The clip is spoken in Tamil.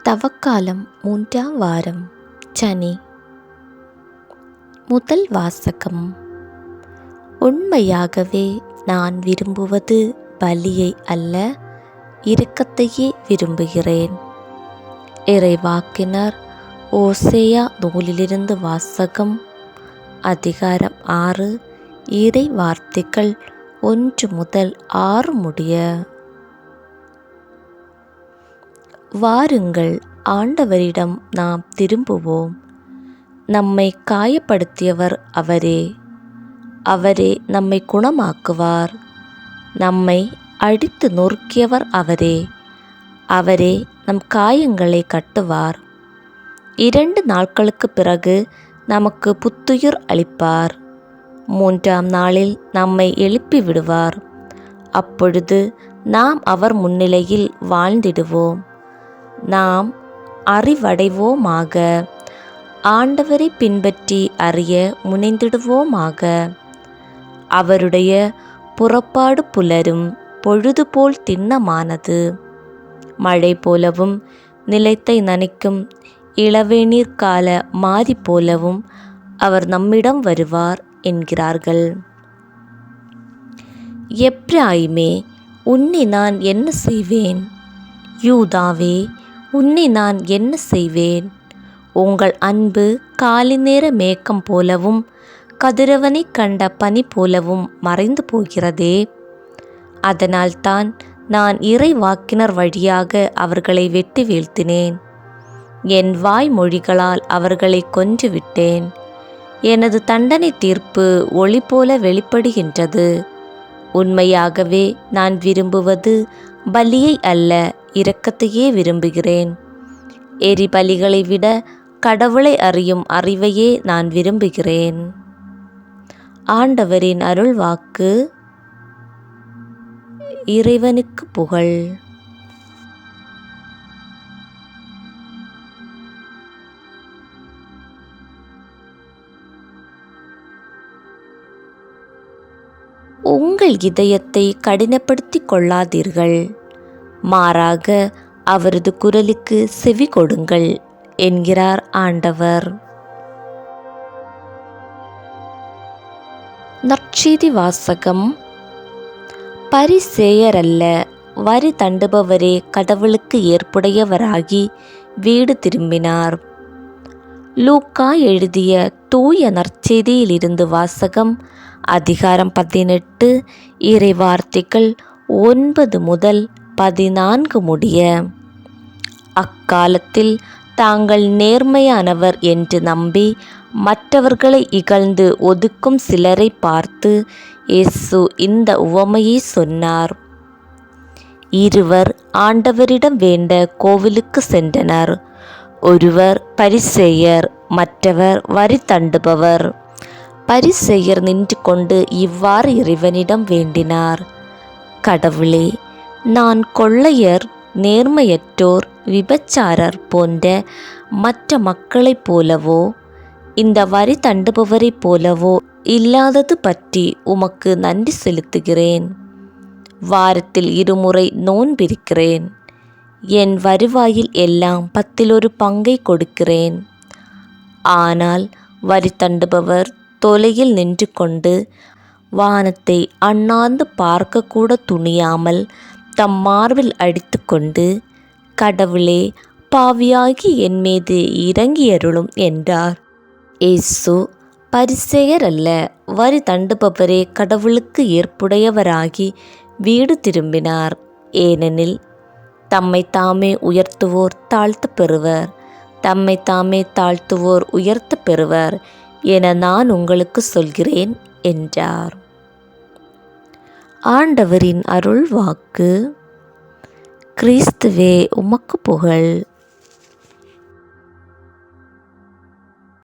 தவக்காலம் 3ஆம் வாரம். சனி. முதல் வாசகம். உண்மையாகவே நான் விரும்புவது பலியை அல்ல, இரக்கத்தையே விரும்புகிறேன். இறைவாக்கினர் ஓசேயா நூலிலிருந்து வாசகம். அதிகாரம் 6, இறை வார்த்தைகள் 1 முதல் 6 முடிய. வாருங்கள், ஆண்டவரிடம் நாம் திரும்புவோம். நம்மை காயப்படுத்தியவர் அவரே. அவரே நம்மை குணமாக்குவார். நம்மை அடித்து நொறுக்கியவர் அவரே. அவரே நம் காயங்களை கட்டுவார். 2 நாட்களுக்கு பிறகு நமக்கு புத்துயிர் அளிப்பார். 3ஆம் நாளில் நம்மை எழுப்பி விடுவார். அப்பொழுது நாம் அவர் முன்னிலையில் வாழ்ந்திடுவோம். நாம் அறிவடைவோமாக. ஆண்டவரை பின்பற்றி அறிய முனைந்திடுவோமாக. அவருடைய புறப்பாடு புலரும் பொழுதுபோல் திண்ணமானது. மழை போலவும் நிலத்தை நனைக்கும் இளவேநீர் கால மாரி போலவும் அவர் நம்மிடம் வருவார் என்கிறார்கள். எப்ராயிமே, உன்னை நான் என்ன செய்வேன்? யூதாவே, உன்னை நான் என்ன செய்வேன்? உங்கள் அன்பு காலை நேர மேகம் போலவும் கதிரவனை கண்ட பனி போலவும் மறைந்து போகிறதே. அதனால்தான் நான் இறைவாக்கினர் வழியாக அவர்களை வெட்டி வீழ்த்தினேன். என் வாய்மொழிகளால் அவர்களை கொன்றுவிட்டேன். எனது தண்டனை தீர்ப்பு ஒளி போல வெளிப்படுகின்றது. உண்மையாகவே நான் விரும்புவது பலியை அல்ல, இரக்கத்தையே விரும்புகிறேன். எரிபலிகளை விட கடவுளை அறியும் அறிவையே நான் விரும்புகிறேன். ஆண்டவரின் அருள்வாக்கு. இறைவனுக்கு புகழ். உங்கள் இதயத்தை கடினப்படுத்திக் கொள்ளாதீர்கள், மாறாக அவரது குரலுக்கு செவி கொடுங்கள் என்கிறார் ஆண்டவர். நற்செய்தி வாசகம். பரிசேயரல்ல, வரி தண்டுபவரே கடவுளுக்கு ஏற்புடையவராகி வீடு திரும்பினார். லூக்கா எழுதிய தூய நற்செய்தியிலிருந்து வாசகம். அதிகாரம் 18, இறை வார்த்தைகள் 9 முதல் 14 முடிய. அக்காலத்தில் தாங்கள் நேர்மையானவர் என்று நம்பி மற்றவர்களை இகழ்ந்து ஒதுக்கும் சிலரை பார்த்து இயேசு இந்த உவமையை சொன்னார். 2 ஆண்டவரிடம் வேண்ட கோவிலுக்கு சென்றனர். ஒருவர் பரிசேயர், மற்றவர் வரி தண்டுபவர். பரிசேயர் நின்று கொண்டு இவ்வாறு இறைவனிடம் வேண்டினார். கடவுளே, நான் கொள்ளையர், நேர்மையற்றோர், விபச்சாரர் போன்ற மற்ற மக்களைப் போலவோ இந்த வரி தண்டுபவரைப் போலவோ இல்லாதது பற்றி உமக்கு நன்றி செலுத்துகிறேன். வாரத்தில் 2 முறை நோன்பிருக்கிறேன். என் வருவாயில் எல்லாம் 10 பங்கை கொடுக்கிறேன். ஆனால் வரி தண்டுபவர் தொலையில் நின்று கொண்டு வானத்தை அண்ணாந்து பார்க்கக்கூட துணியாமல் தம் மார்பில் அடித்து கொண்டு, கடவுளே, பாவியாகி என் மீது இறங்கியருளும் என்றார். இயேசு, பரிசேயர் அல்ல, வரி தண்டுபவரே கடவுளுக்கு ஏற்புடையவராகி வீடு திரும்பினார். ஏனெனில் தம்மை தாமே உயர்த்துவோர் தாழ்த்த பெறுவர், தம்மை தாமே தாழ்த்துவோர் உயர்த்த பெறுவர் என நான் உங்களுக்கு சொல்கிறேன் என்றார். ஆண்டவரின் அருள் வாக்கு. கிறிஸ்துவே, உமக்கு புகழ்.